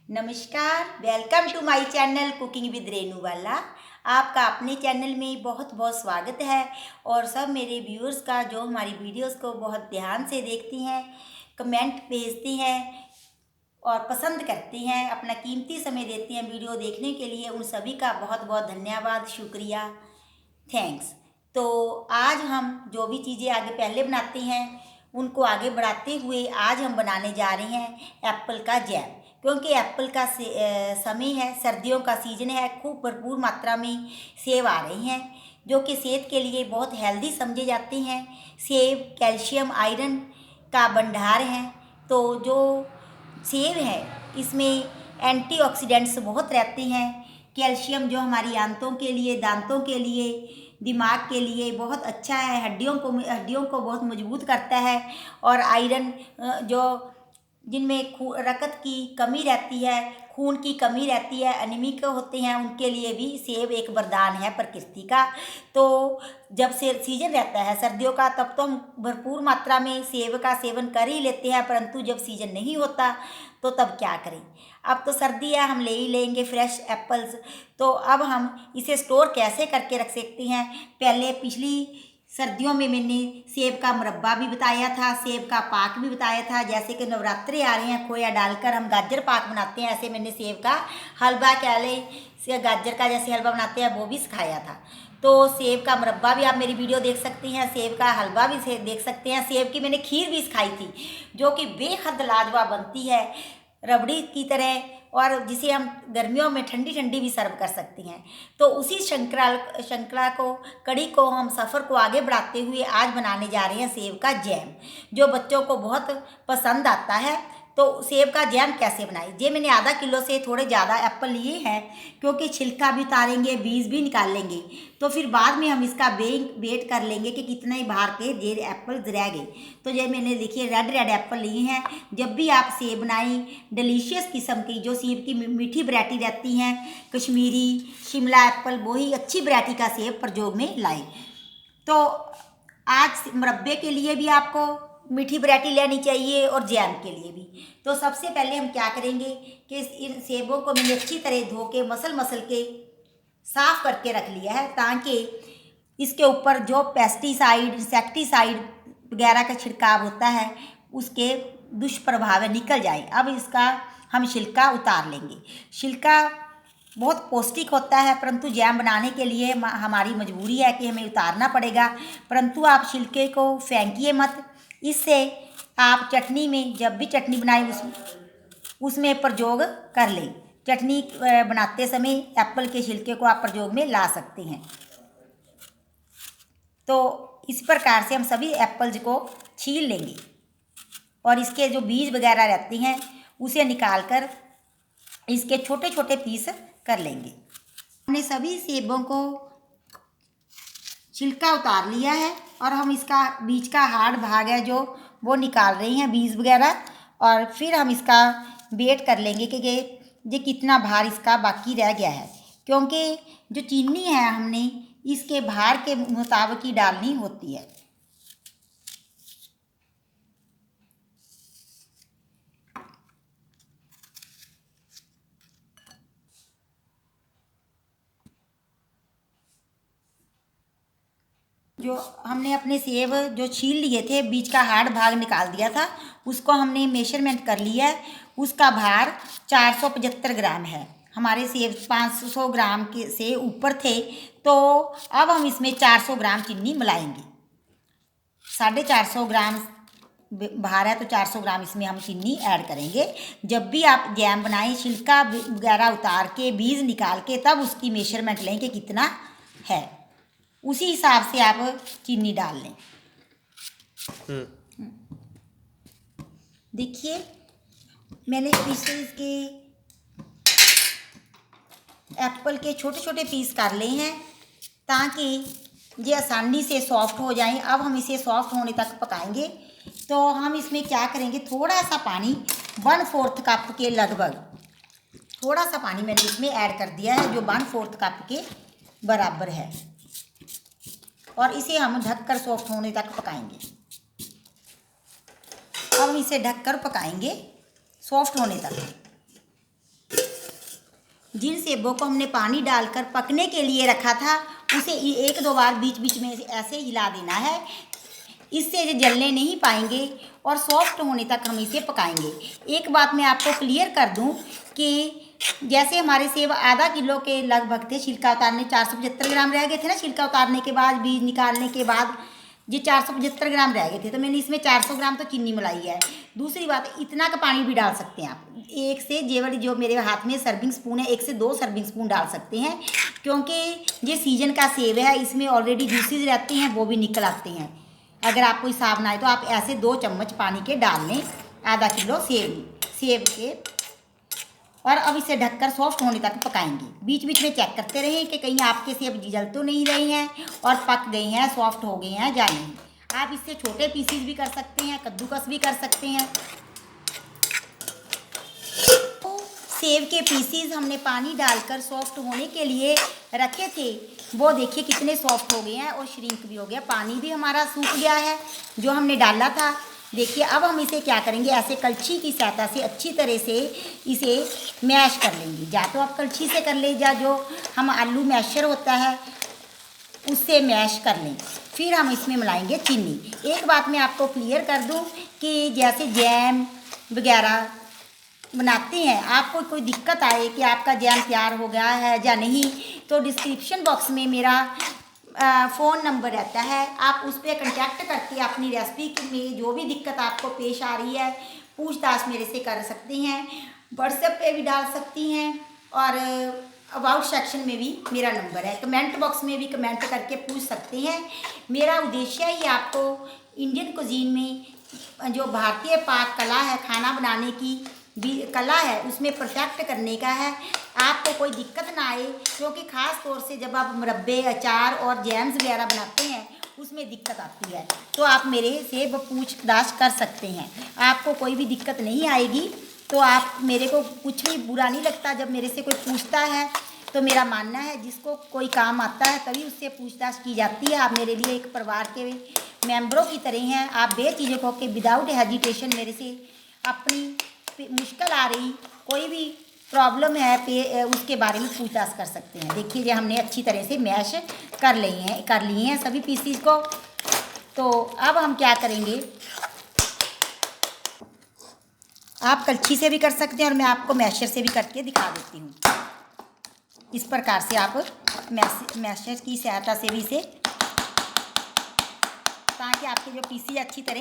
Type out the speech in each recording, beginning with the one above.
नमस्कार, welcome to my channel cooking with Renu वाला। आपका अपने चैनल में बहुत बहुत स्वागत है। और सब मेरे व्यूअर्स का जो हमारी वीडियोस को बहुत ध्यान से देखती हैं, कमेंट भेजती हैं और पसंद करती हैं, अपना कीमती समय देती हैं वीडियो देखने के लिए, उन सभी का बहुत बहुत धन्यवाद, शुक्रिया, थैंक्स। तो आज हम जो भी चीज़ें आगे पहले बनाते हैं उनको आगे बढ़ाते हुए आज हम बनाने जा रहे हैं एप्पल का जैम। क्योंकि एप्पल का समय है, सर्दियों का सीजन है, खूब भरपूर मात्रा में सेब आ रहे हैं जो कि सेहत के लिए बहुत हेल्दी समझे जाते हैं। सेब कैल्शियम आयरन का भंडार है। तो जो सेब है इसमें एंटीऑक्सीडेंट्स बहुत रहते हैं। कैल्शियम जो हमारी आंतों के लिए, दांतों के लिए, दिमाग के लिए बहुत अच्छा है। हड्डियों को बहुत मजबूत करता है। और आयरन जो जिनमें रक्त की कमी रहती है, खून की कमी रहती है, अनिमिक होते हैं, उनके लिए भी सेब एक वरदान है प्रकृति का। तो जब से सीजन रहता है सर्दियों का तब तो हम भरपूर मात्रा में सेब का सेवन कर ही लेते हैं, परंतु जब सीजन नहीं होता तो तब क्या करें। अब तो सर्दी है, हम ले ही लेंगे फ्रेश एप्पल्स। तो अब हम इसे स्टोर कैसे करके रख सकते हैं। पहले पिछली सर्दियों में मैंने सेब का मुरब्बा भी बताया था, सेब का पाक भी बताया था। जैसे कि नवरात्रे आ रहे हैं, खोया डालकर हम गाजर पाक बनाते हैं, ऐसे मैंने सेब का हलवा से गाजर का जैसे हलवा बनाते हैं वो भी सिखाया था। तो सेब का मुरब्बा भी आप मेरी वीडियो देख सकते हैं, सेब का हलवा भी देख सकते हैं। सेब की मैंने खीर भी सिखाई थी जो कि बेहद लाजवाब बनती है, रबड़ी की तरह, और जिसे हम गर्मियों में ठंडी ठंडी भी सर्व कर सकते हैं। तो उसी श्रृंखला को, कड़ी को, हम सफ़र को आगे बढ़ाते हुए आज बनाने जा रहे हैं सेब का जैम, जो बच्चों को बहुत पसंद आता है। तो सेब का जैम कैसे बनाएं। ये मैंने आधा किलो से थोड़े ज़्यादा एप्पल लिए हैं, क्योंकि छिलका भी उतारेंगे, बीज भी निकाल लेंगे, तो फिर बाद में हम इसका वेट कर लेंगे कि कितने ही बाहर के ये एप्पल रह गए। तो ये मैंने देखिए रेड एप्पल लिए हैं। जब भी आप सेब बनाएं, डिलीशियस किस्म की जो सेब की मीठी वैरायटी रहती हैं, कश्मीरी, शिमला एप्पल, वही अच्छी वैरायटी का सेब प्रयोग में लाएं। तो आज मुरब्बे के लिए भी आपको मीठी वैरायटी लेनी चाहिए और जैम के लिए भी। तो सबसे पहले हम क्या करेंगे कि इन सेबों को मैंने अच्छी तरह धो के मसल के साफ करके रख लिया है, ताकि इसके ऊपर जो पेस्टिसाइड, इंसेक्टिसाइड वगैरह का छिड़काव होता है उसके दुष्प्रभाव निकल जाए। अब इसका हम छिलका उतार लेंगे। छिलका बहुत पौष्टिक होता है, परंतु जैम बनाने के लिए हमारी मजबूरी है कि हमें उतारना पड़ेगा। परंतु आप छिलके को फेंकिए मत। इससे आप चटनी में, जब भी चटनी बनाएं उसमें प्रयोग कर लें। चटनी बनाते समय एप्पल के छिलके को आप प्रयोग में ला सकते हैं। तो इस प्रकार से हम सभी एप्पल्स को छील लेंगे और इसके जो बीज वगैरह रहते हैं उसे निकालकर इसके छोटे छोटे पीस कर लेंगे। हमने सभी सेबों को छिलका उतार लिया है और हम इसका बीज का हार्ड भाग है जो वो निकाल रहे हैं, बीज वगैरह। और फिर हम इसका वेट कर लेंगे कि ये कितना भार इसका बाकी रह गया है, क्योंकि जो चीनी है हमने इसके भार के मुताबिक ही डालनी होती है। जो हमने अपने सेब जो छील लिए थे, बीज का हार्ड भाग निकाल दिया था, उसको हमने मेजरमेंट कर लिया है। उसका भार 475 ग्राम है। हमारे सेब 500 ग्राम के से ऊपर थे, तो अब हम इसमें 400 ग्राम चीनी मिलाएंगे। 450 ग्राम भार है तो 400 ग्राम इसमें हम चीनी ऐड करेंगे। जब भी आप जैम बनाएं, छिलका वगैरह उतार के, बीज निकाल के, तब उसकी मेजरमेंट लें कि कितना है, उसी हिसाब से आप चीनी डाल लें। देखिए मैंने पीसेस के एप्पल के छोटे छोटे पीस कर लिए हैं ताकि ये आसानी से सॉफ्ट हो जाएं। अब हम इसे सॉफ्ट होने तक पकाएंगे। तो हम इसमें क्या करेंगे, थोड़ा सा पानी, 1/4 कप के लगभग थोड़ा सा पानी मैंने इसमें ऐड कर दिया है, जो 1/4 कप के बराबर है। और इसे हम ढककर सॉफ्ट होने तक पकाएंगे। अब हम इसे ढककर पकाएंगे सॉफ्ट होने तक। जिन सेबों को हमने पानी डालकर पकने के लिए रखा था उसे एक दो बार बीच बीच में ऐसे हिला देना है। इससे ये जलने नहीं पाएंगे और सॉफ्ट होने तक हम इसे पकाएंगे। एक बात मैं आपको क्लियर कर दूं कि जैसे हमारे सेब आधा किलो के लगभग थे, छिलका उतारने 475 ग्राम रह गए थे ना, छिलका उतारने के बाद बीज निकालने के बाद ये 475 ग्राम रह गए थे, तो मैंने इसमें 400 ग्राम तो चीनी मिलाई है। दूसरी बात, इतना का पानी भी डाल सकते हैं आप। एक से जेवड़ी जो मेरे हाथ में सर्विंग स्पून है, 1 से 2 सर्विंग स्पून डाल सकते हैं, क्योंकि ये सीजन का सेब है, इसमें ऑलरेडी जूसेज रहते हैं, वो भी निकल आते हैं। अगर आपको हिसाब ना आए तो आप ऐसे 2 चम्मच पानी के डाल लें आधा किलो सेब के। और अब इसे ढककर सॉफ्ट होने तक पकाएंगे। बीच बीच में चेक करते रहें कि कहीं आपके सेब जल तो नहीं रहे हैं और पक गए हैं, सॉफ्ट हो गए हैं या नहीं। आप इससे छोटे पीसीज भी कर सकते हैं, कद्दूकस भी कर सकते हैं। तो सेब के पीसीज हमने पानी डालकर सॉफ्ट होने के लिए रखे थे, वो देखिए कितने सॉफ्ट हो गए हैं और श्रिंक भी हो गया। पानी भी हमारा सूख गया है जो हमने डाला था। देखिए अब हम इसे क्या करेंगे, ऐसे कलछी की सहायता से अच्छी तरह से इसे मैश कर लेंगे। या तो आप कलछी से कर लें या जो हम आलू मैशर होता है उससे मैश कर लें। फिर हम इसमें मिलाएंगे चीनी। एक बात मैं आपको क्लियर कर दूं कि जैसे जैम वगैरह बनाते हैं, आपको कोई दिक्कत आए कि आपका जैम तैयार हो गया है या नहीं, तो डिस्क्रिप्शन बॉक्स में मेरा फ़ोन नंबर रहता है, आप उस पर कंटेक्ट करके अपनी रेसिपी में जो भी दिक्कत आपको पेश आ रही है पूछताछ मेरे से कर सकती हैं। व्हाट्सएप पे भी डाल सकती हैं और अबाउट सेक्शन में भी मेरा नंबर है। कमेंट बॉक्स में भी कमेंट करके पूछ सकते हैं। मेरा उद्देश्य ही आपको इंडियन कुजीन में जो भारतीय पाक कला है, खाना बनाने की भी कला है, उसमें परफेक्ट करने का है। आपको कोई दिक्कत ना आए, क्योंकि ख़ास तौर से जब आप मुरब्बे, अचार और जैम्स वगैरह बनाते हैं उसमें दिक्कत आती है, तो आप मेरे से पूछताछ कर सकते हैं। आपको कोई भी दिक्कत नहीं आएगी। तो आप मेरे को कुछ भी बुरा नहीं लगता जब मेरे से कोई पूछता है, तो मेरा मानना है जिसको कोई काम आता है तभी उससे पूछताछ की जाती है। आप मेरे लिए एक परिवार के मेंबरों की तरह हैं। आप बेझिझक होकर विदाउट हेजिटेशन मेरे से अपनी मुश्किल आ रही कोई भी प्रॉब्लम है उसके बारे में पूछताछ कर सकते हैं। देखिए ये हमने अच्छी तरह से मैश कर लिए हैं सभी पीसीज को। तो अब हम क्या करेंगे, आप कलछी से भी कर सकते हैं और मैं आपको मैशर से भी करके दिखा देती हूँ। इस प्रकार से आप मैशर की सहायता से भी इसे, ताकि आपके जो पीसी अच्छी तरह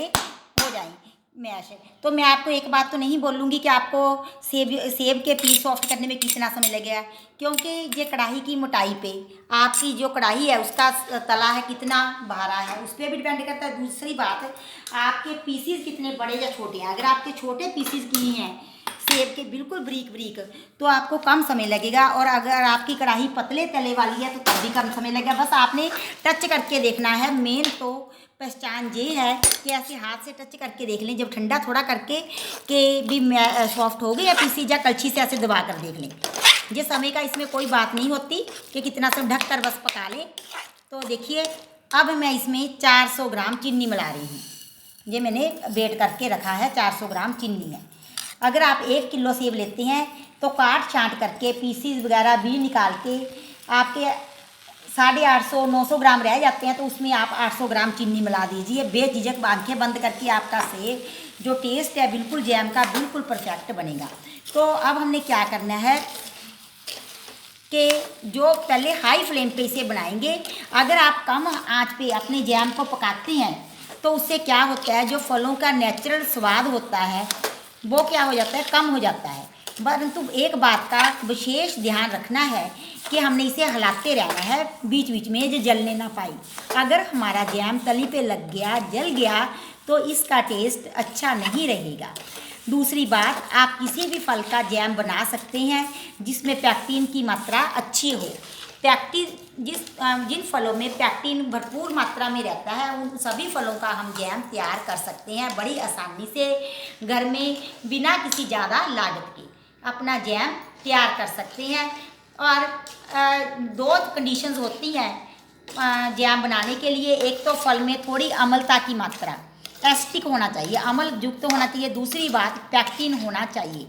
हो जाएं मैश। तो मैं आपको एक बात तो नहीं बोलूँगी कि आपको सेब के पीस सॉफ्ट करने में कितना समय लगेगा, क्योंकि ये कढ़ाई की मोटाई पे, आपकी जो कढ़ाई है उसका तला है कितना भारा है उस पर भी डिपेंड करता है। दूसरी बात, आपके पीसीज कितने बड़े या छोटे हैं। अगर आपके छोटे पीसीज की हैं सेब के बिल्कुल बारीक तो आपको कम समय लगेगा, और अगर आपकी कढ़ाई पतले तले वाली है तो तब भी कम समय लगेगा। बस आपने टच करके देखना है। मेन तो पहचान ये है कि ऐसे हाथ से टच करके देख लें, जब ठंडा थोड़ा करके कि भी सॉफ्ट हो गई या पीसी, या कलछी से ऐसे दबा कर देख लें। ये समय का इसमें कोई बात नहीं होती कि कितना समय ढक कर बस पका लें। तो देखिए अब मैं इसमें 400 ग्राम चीनी मिला रही हूँ। ये मैंने वेट करके रखा है, 400 ग्राम चीनी है। अगर आप 1 किलो सेब लेते हैं तो काट छाँट करके पीसीज वगैरह भी निकाल के आपके 850 900 ग्राम रह जाते हैं, तो उसमें आप 800 ग्राम चीनी मिला दीजिए। बेझिझक आंखें बंद करके आपका सेब जो टेस्ट है बिल्कुल जैम का बिल्कुल परफेक्ट बनेगा। तो अब हमने क्या करना है कि जो पहले हाई फ्लेम पे इसे बनाएंगे। अगर आप कम आंच पे अपने जैम को पकाते हैं तो उससे क्या होता है, जो फलों का नेचुरल स्वाद होता है वो क्या हो जाता है, कम हो जाता है। परंतु एक बात का विशेष ध्यान रखना है कि हमने इसे हिलाते रहना है बीच बीच में, जो जलने ना पाए। अगर हमारा जैम तली पे लग गया, जल गया, तो इसका टेस्ट अच्छा नहीं रहेगा। दूसरी बात, आप किसी भी फल का जैम बना सकते हैं जिसमें पैक्टिन की मात्रा अच्छी हो। जिन फलों में पैक्टिन भरपूर मात्रा में रहता है उन सभी फलों का हम जैम तैयार कर सकते हैं बड़ी आसानी से, घर में बिना किसी ज़्यादा लागत के अपना जैम तैयार कर सकते हैं। और 2 कंडीशंस होती हैं जैम बनाने के लिए। एक तो फल में थोड़ी अम्लता की मात्रा, एसिडिक होना चाहिए, अम्ल युक्त होना चाहिए। दूसरी बात, पैक्टिन होना चाहिए।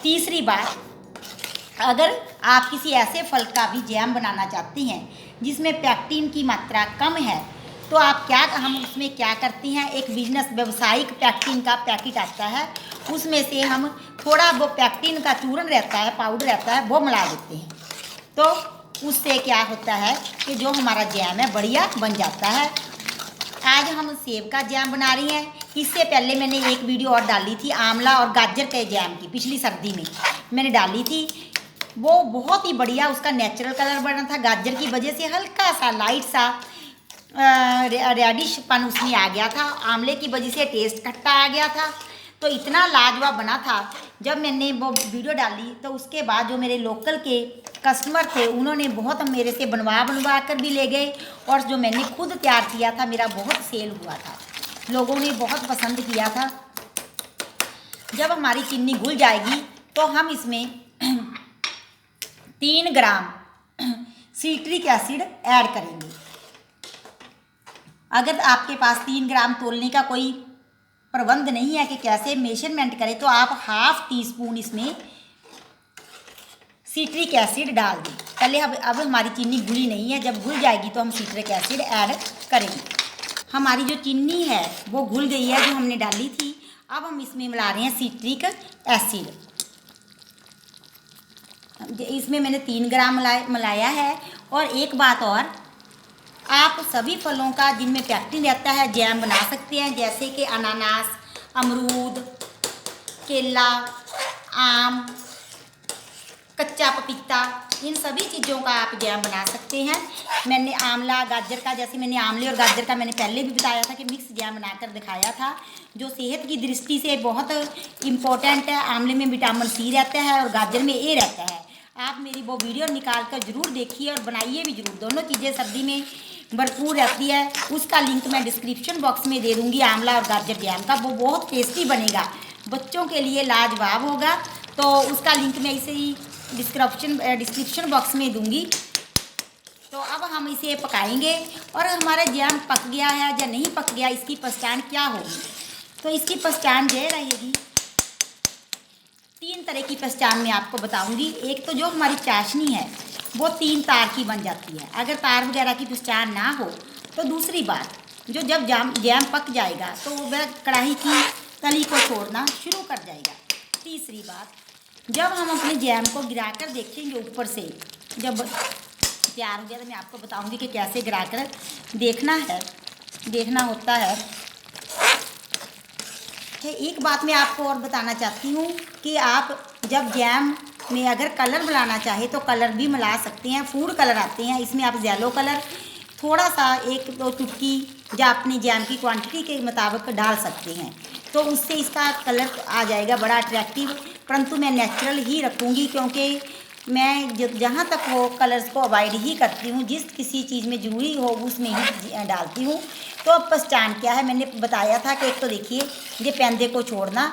तीसरी बात, अगर आप किसी ऐसे फल का भी जैम बनाना चाहती हैं जिसमें पैक्टिन की मात्रा कम है, तो आप हम उसमें क्या करती हैं, एक बिजनेस व्यावसायिक पैक्टिन का पैकेट आता है, उसमें से हम थोड़ा वो पैक्टिन का चूर्ण रहता है, पाउडर रहता है, वो मिला देते हैं। तो उससे क्या होता है कि जो हमारा जैम है बढ़िया बन जाता है। आज हम सेब का जैम बना रही हैं। इससे पहले मैंने एक वीडियो और डाली थी आंवला और गाजर के जैम की, पिछली सर्दी में मैंने डाली थी। वो बहुत ही बढ़िया उसका नेचुरल कलर बना था। गाजर की वजह से हल्का सा लाइट सा रेडिशपन उसमें आ गया था। आंवले की वजह से टेस्ट खट्टा आ गया था। तो इतना लाजवाब बना था। जब मैंने वो वीडियो डाली तो उसके बाद जो मेरे लोकल के कस्टमर थे उन्होंने बहुत मेरे से बनवा कर भी ले गए, और जो मैंने खुद तैयार किया था मेरा बहुत सेल हुआ था, लोगों ने बहुत पसंद किया था। जब हमारी चीनी घुल जाएगी तो हम इसमें 3 ग्राम सिट्रिक एसिड ऐड करेंगे। अगर आपके पास 3 ग्राम तोलने का कोई प्रबंध नहीं है कि कैसे मेजरमेंट करें, तो आप ½ टीस्पून इसमें सिट्रिक एसिड डाल दें। पहले अब हमारी चीनी घुली नहीं है, जब घुल जाएगी तो हम सिट्रिक एसिड ऐड करेंगे। हमारी जो चीनी है वो घुल गई है, जो हमने डाली थी। अब हम इसमें मिला रहे हैं सिट्रिक एसिड। इसमें मैंने 3 ग्राम मिलाया है। और एक बात और, आप सभी फलों का जिनमें पैक्टिन रहता है जैम बना सकते हैं, जैसे कि अनानास, अमरूद, केला, आम, कच्चा पपीता, इन सभी चीज़ों का आप जैम बना सकते हैं। मैंने आंवला गाजर का, जैसे मैंने आंवले और गाजर का मैंने पहले भी बताया था कि मिक्स जैम बनाकर दिखाया था, जो सेहत की दृष्टि से बहुत इम्पोर्टेंट है। आंवले में विटामिन सी रहता है और गाजर में ए रहता है। आप मेरी वो वीडियो निकाल कर ज़रूर देखिए और बनाइए भी ज़रूर। दोनों चीज़ें सर्दी में भरपूर रहती है। उसका लिंक मैं डिस्क्रिप्शन बॉक्स में दे दूँगी, आंवला और गाजर जैम का। वो बहुत टेस्टी बनेगा, बच्चों के लिए लाजवाब होगा। तो उसका लिंक मैं इसे ही डिस्क्रिप्शन बॉक्स में दूंगी। तो अब हम इसे पकाएंगे, और हमारा जैम पक गया है या नहीं पक गया, इसकी पहचान क्या होगी। तो इसकी पहचान यह रहेगी, 3 तरह की पहचान मैं आपको बताऊंगी। एक तो जो हमारी चाशनी है वो 3 तार की बन जाती है। अगर तार वगैरह की पहचान ना हो तो दूसरी बात, जो जब जैम पक जाएगा तो वह कढ़ाई की तली को छोड़ना शुरू कर जाएगा। तीसरी बात, जब हम अपने जैम को गिरा कर देखेंगे ऊपर से, जब तैयार हो गया तो मैं आपको बताऊंगी कि कैसे गिरा कर देखना होता है। एक बात मैं आपको और बताना चाहती हूँ कि आप जब जैम में अगर कलर मिलाना चाहे तो कलर भी मिला सकते हैं। फूड कलर आते हैं, इसमें आप येलो कलर थोड़ा सा 1-2 चुटकी या अपनी जैम की क्वांटिटी के मुताबिक डाल सकते हैं, तो उससे इसका कलर आ जाएगा बड़ा अट्रैक्टिव। परंतु मैं नेचुरल ही रखूँगी, क्योंकि मैं जहाँ तक हो कलर्स को अवॉइड ही करती हूँ। जिस किसी चीज़ में ज़रूरी हो उसमें ही डालती हूँ। तो अब पहचान क्या है, मैंने बताया था कि एक तो देखिए ये पैंदे को छोड़ना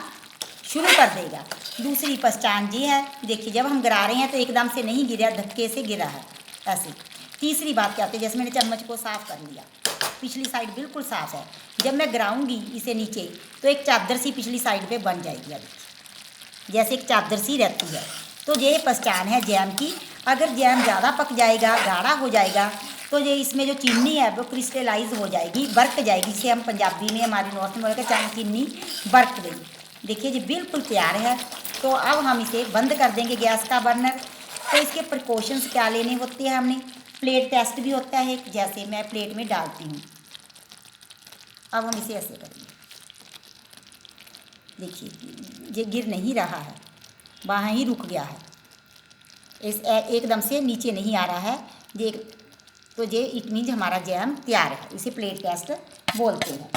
शुरू कर देगा। दूसरी पहचान ये है, देखिए जब हम गिरा रहे हैं तो एकदम से नहीं गिरा, धक्के से गिरा है ऐसे। तीसरी बात क्या होती है, जैसे मैंने चम्मच को साफ़ कर लिया, पिछली साइड बिल्कुल साफ़ है। जब मैं गिराऊंगी इसे नीचे तो एक चादर सी पिछली साइड पे बन जाएगी, अभी जैसे एक चादर सी रहती है। तो ये पहचान है जैम की। अगर जैम ज़्यादा पक जाएगा, गाढ़ा हो जाएगा, तो ये इसमें जो चीनी है वो क्रिस्टलाइज हो जाएगी, बरक जाएगी। जिसे हम पंजाबी में, हमारे नॉर्थ में बोलते चीनी बरक गई। देखिए जी बिल्कुल तैयार है। तो अब हम इसे बंद कर देंगे गैस का बर्नर। तो इसके प्रिकॉशंस क्या लेने होते हैं, हमने प्लेट टेस्ट भी होता है, जैसे मैं प्लेट में डालती हूँ। अब हम इसे ऐसे करेंगे, देखिए ये गिर नहीं रहा है, वहाँ ही रुक गया है, इस एकदम से नीचे नहीं आ रहा है ये। तो ये इट मीन्स हमारा जैम तैयार है। इसे प्लेट टेस्ट बोलते हैं।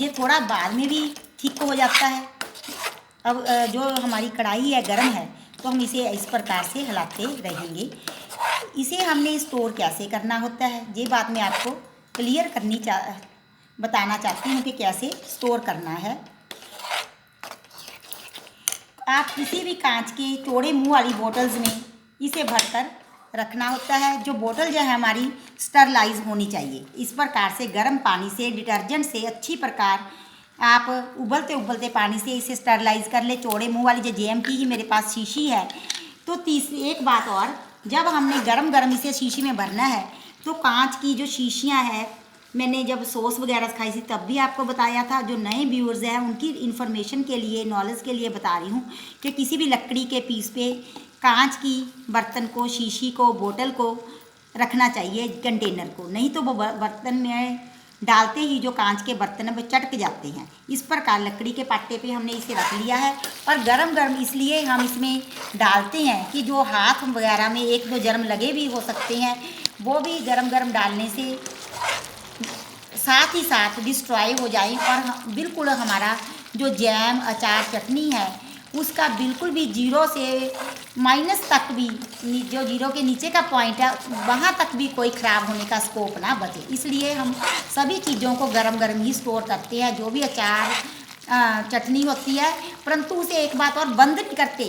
ये थोड़ा बाद में भी ठीक हो जाता है। अब जो हमारी कढ़ाई है गर्म है, तो हम इसे इस प्रकार से हिलाते रहेंगे। इसे हमने स्टोर कैसे करना होता है, ये बात मैं आपको क्लियर बताना चाहती हूँ कि कैसे स्टोर करना है। आप किसी भी कांच के चौड़े मुंह वाली बोतल्स में इसे भरकर रखना होता है। जो बोतल जो है हमारी स्टरलाइज होनी चाहिए। इस प्रकार से गर्म पानी से, डिटर्जेंट से अच्छी प्रकार आप उबलते उबलते पानी से इसे स्टरलाइज कर ले। चौड़े मुंह वाली जो जैम की ही मेरे पास शीशी है। तो तीसरी एक बात और, जब हमने गरम गरम इसे शीशी में भरना है तो कांच की जो शीशियाँ हैं, मैंने जब सॉस वगैरह खाई थी तब भी आपको बताया था। जो नए व्यूअर्स हैं उनकी इन्फॉर्मेशन के लिए, नॉलेज के लिए बता रही हूँ कि किसी भी लकड़ी के पीस पे कांच की बर्तन को, शीशी को, बोतल को रखना चाहिए, कंटेनर को, नहीं तो वो बर्तन में डालते ही जो कांच के बर्तन हैं वो चटक जाते हैं। इस प्रकार लकड़ी के पाटे पे हमने इसे रख लिया है। और गरम गरम इसलिए हम इसमें डालते हैं कि जो हाथ वगैरह में एक दो जर्म लगे भी हो सकते हैं, वो भी गरम गरम डालने से साथ ही साथ डिस्ट्रॉय हो जाए और बिल्कुल हमारा जो जैम, अचार, चटनी है उसका बिल्कुल भी जीरो से माइनस तक भी, जो जीरो के नीचे का पॉइंट है वहाँ तक भी कोई ख़राब होने का स्कोप ना बचे। इसलिए हम सभी चीज़ों को गरम गरम ही स्टोर करते हैं, जो भी अचार, चटनी होती है। परंतु उसे एक बात और, बंद नहीं करते।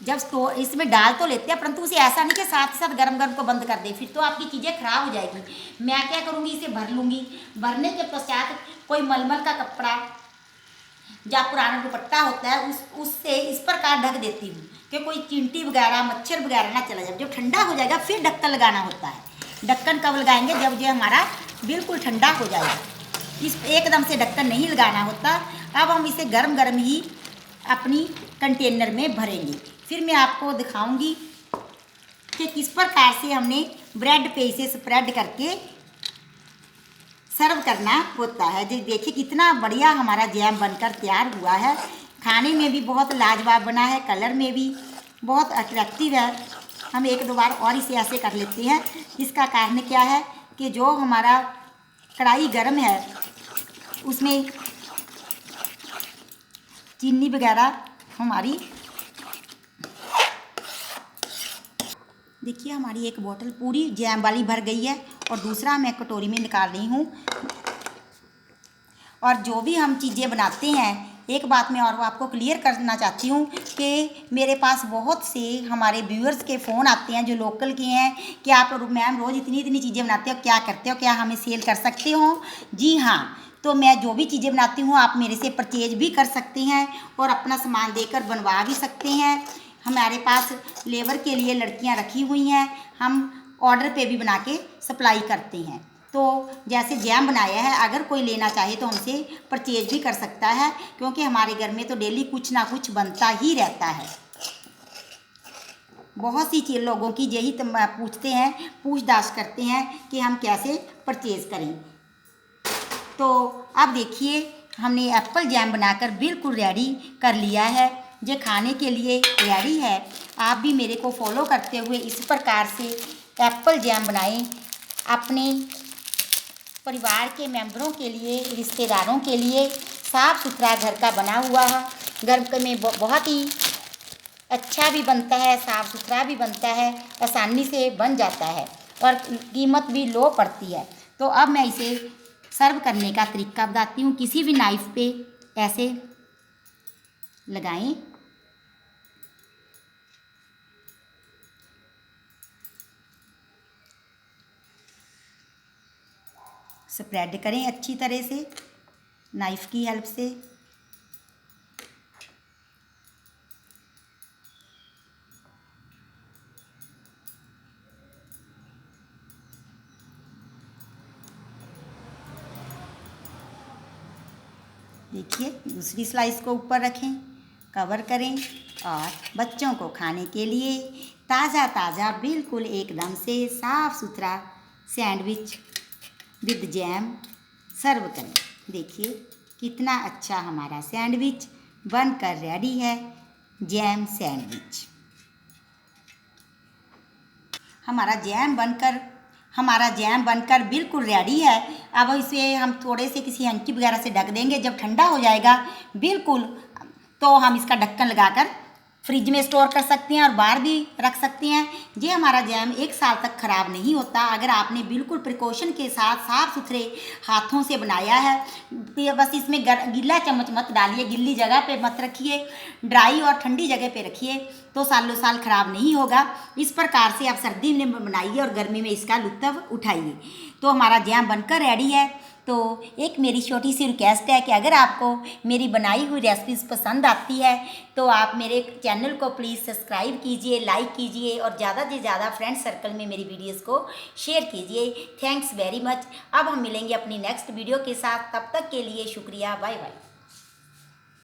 जब स्टोर इसमें डाल तो लेते हैं, परंतु उसे ऐसा नहीं कि साथ ही साथ गरम गरम को बंद कर दे, फिर तो आपकी चीज़ें खराब हो जाएगी। मैं क्या करूँगी, इसे भर लूँगी। भरने के पश्चात कोई मलमल का कपड़ा या पुराना दुपट्टा होता है उससे इस प्रकार ढक देती हूँ कि कोई चींटी वगैरह, मच्छर वगैरह ना चला जाए। जब ठंडा हो जाएगा फिर ढक्कन लगाना होता है। ढक्कन कब लगाएंगे, जब ये हमारा बिल्कुल ठंडा हो जाएगा। इस एकदम से ढक्कन नहीं लगाना होता। अब हम इसे गरम गरम ही अपनी कंटेनर में भरेंगे। फिर मैं आपको दिखाऊंगी कि किस प्रकार से हमने ब्रेड पे इसे स्प्रेड करके सर्व करना होता है। जो देखिए कितना बढ़िया हमारा जैम बनकर तैयार हुआ है। खाने में भी बहुत लाजवाब बना है, कलर में भी बहुत अट्रैक्टिव है। हम एक दो बार और इसे ऐसे कर लेते हैं। इसका कारण क्या है कि जो हमारा कढ़ाई गर्म है उसमें चीनी वगैरह हमारी, देखिए हमारी एक बोतल पूरी जैम वाली भर गई है और दूसरा मैं कटोरी में निकाल रही हूँ। और जो भी हम चीज़ें बनाते हैं, एक बात मैं और आपको क्लियर करना चाहती हूँ कि मेरे पास बहुत से हमारे व्यूअर्स के फ़ोन आते हैं जो लोकल के हैं कि आप मैम रोज़ इतनी इतनी चीज़ें बनाते हो, क्या करते हो, क्या हमें सेल कर सकते हो? जी हाँ, तो मैं जो भी चीज़ें बनाती हूँ आप मेरे से परचेज भी कर सकते हैं और अपना सामान देकर बनवा भी सकते हैं। हमारे पास लेबर के लिए लड़कियां रखी हुई हैं, हम ऑर्डर पे भी बना के सप्लाई करते हैं। तो जैसे जैम बनाया है, अगर कोई लेना चाहे तो हमसे परचेज भी कर सकता है, क्योंकि हमारे घर में तो डेली कुछ ना कुछ बनता ही रहता है। बहुत सी लोगों की यही पूछते हैं, पूछताछ करते हैं कि हम कैसे परचेज़ करें। तो अब देखिए हमने एप्पल जैम बनाकर बिल्कुल रेडी कर लिया है। जो खाने के लिए रेडी है। आप भी मेरे को फॉलो करते हुए इस प्रकार से एप्पल जैम बनाएं। अपने परिवार के मेंबरों के लिए, रिश्तेदारों के लिए साफ़ सुथरा घर का बना हुआ है। घर में बहुत ही अच्छा भी बनता है, साफ़ सुथरा भी बनता है, आसानी से बन जाता है और कीमत भी लो पड़ती है। तो अब मैं इसे सर्व करने का तरीका बताती हूँ। किसी भी नाइफ़ पे ऐसे लगाएं। स्प्रेड करें अच्छी तरह से नाइफ़ की हेल्प से। देखिए दूसरी स्लाइस को ऊपर रखें, कवर करें और बच्चों को खाने के लिए ताज़ा ताज़ा बिल्कुल एकदम से साफ़ सुथरा सैंडविच विद जैम सर्व करें। देखिए कितना अच्छा हमारा सैंडविच बनकर रेडी है। जैम सैंडविच हमारा जैम बनकर बिल्कुल रेडी है। अब इसे हम थोड़े से किसी हंकी वगैरह से ढक देंगे। जब ठंडा हो जाएगा बिल्कुल, तो हम इसका ढक्कन लगाकर फ्रिज में स्टोर कर सकते हैं और बाहर भी रख सकते हैं। ये हमारा जैम 1 साल तक ख़राब नहीं होता अगर आपने बिल्कुल प्रिकॉशन के साथ साफ़ सुथरे हाथों से बनाया है। बस इसमें गीला चम्मच मत डालिए, गिल्ली जगह पे मत रखिए, ड्राई और ठंडी जगह पे रखिए, तो सालों साल ख़राब नहीं होगा। इस प्रकार से आप सर्दी में बनाइए और गर्मी में इसका लुत्फ़ उठाइए। तो हमारा जैम बनकर रेडी है। तो एक मेरी छोटी सी रिक्वेस्ट है कि अगर आपको मेरी बनाई हुई रेसिपीज़ पसंद आती है तो आप मेरे चैनल को प्लीज़ सब्सक्राइब कीजिए, लाइक कीजिए और ज़्यादा से ज़्यादा फ्रेंड सर्कल में मेरी वीडियोस को शेयर कीजिए। Thanks very much. अब हम मिलेंगे अपनी नेक्स्ट वीडियो के साथ, तब तक के लिए शुक्रिया, बाय बाय।